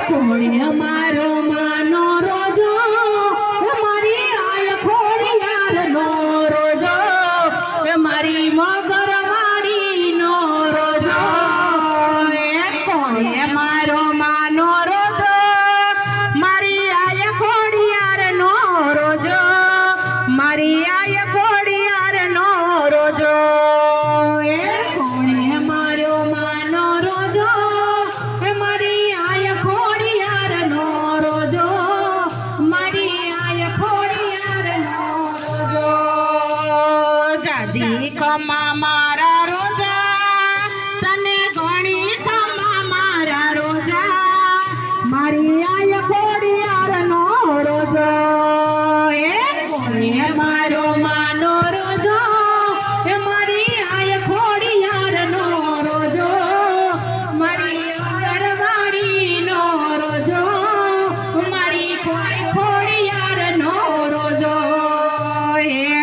કોણે મારો માનો રોજો મારી આય ખોડિયારનો રોજો મારી મગર વાડીનો રોજો કોણે મારો માનો રોજો મારી આય ખોડિયારનો રોજો મારી આય ખોડિયારનો રોજો કોણે મારો માનો રોજો મારી આય ખોડિયારનો રોજો મારી આય ખોડિયારનો રોજો જાજી ખમા મારા રોજા તને ઘણી ખમા મારા રોજા મારી આય ખોડિયારનો રોજો કોણે મારો માનો રોજો મારી આય ખોડિયારનો રોજો મારી અગરવાડીનો રોજો મારી ખોડિયારનો રોજો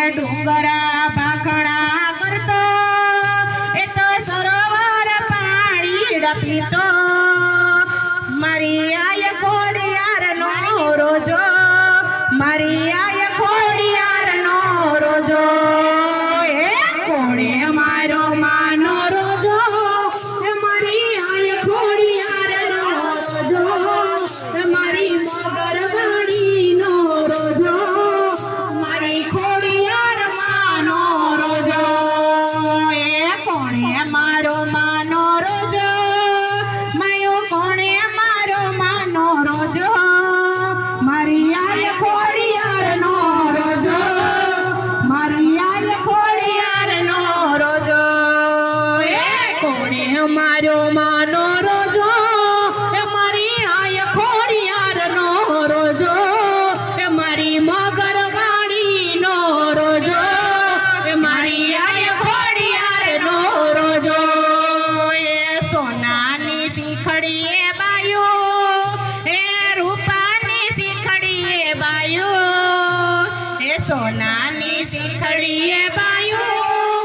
ડુંગરા ભાખણા કરતો એ તો સરોવર પાણી ડપીતો મારી આય ખોડિયારનો રોજો મારી આય ખોડિયારનો રોજો કોણે મારો માનો રોજો મારી આય ખોડિયારનો રોજો મારી મગરવાડીનો રોજો મારી ખોડિયાર માનો રોજો કોણે મારો માનો રોજો માયો કોણે મારો માનો રોજો મારી આય ખોડિયારનો રોજો મારી આય ખોડિયારનો રોજો કોણે મારો માનો રોજો મારી આય ખોડિયારનો રોજો મારી મગરવાડીનો રોજો મારી આય ખોડિયારનો રોજો સોનાની શીખડીએ બાયો એ રૂપાની શીખડીએ બાયો એ સોનાની શીખડીએ બાયો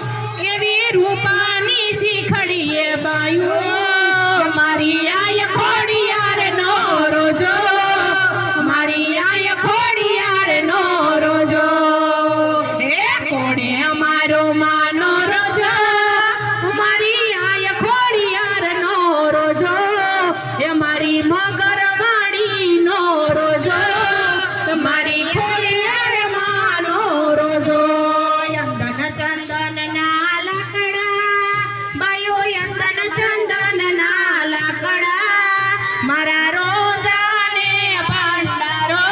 એવી રૂપાની શીખડીએ બાયો મારી આય ખોડિયારનો રોજો મારી આય ખોડિયારનો રોજો કોણે મારો માનો રોજો મારી આય ખોડિયારનો રોજો મારી મગરવાડીનો રોજો મારી ખોડિયાર માનો રોજો ચંદન ચંદનના લાકડા બાયો ચંદન ચંદનના લાકડા મારા રોજાને ભંડારો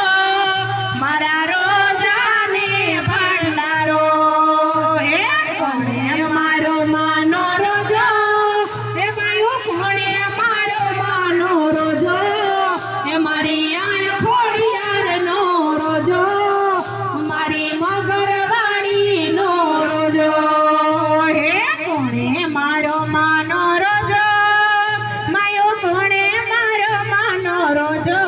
મારા રોજાને ભંડારો કોણે મારો માનો રોજો બાયો કોણે મારો માનો રોજો મારી આય ખોડિયારનો રોજો મારી મગરવાડીનો રોજો કોણે મારો માનો રોજો માયો કોણે મારો માનો રોજો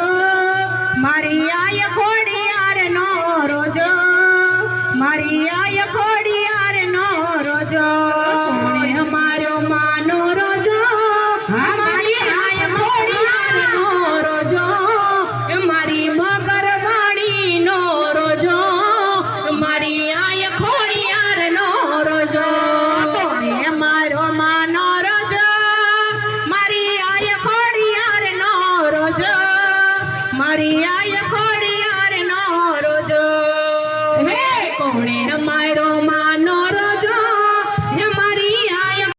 મારી આય ખોડિયારનો રોજો મારી આય ખોડિયારનો રોજો કોણે મારો માનો રોજો મારી આય ખોડિયારનો રોજો મારી મગરવાડીનો રોજો મારી આય ખોડિયારનો રોજો કોણે મારો માનો રોજો મારી આય ખોડિયારનો રોજો મારી આય ખોડિયાર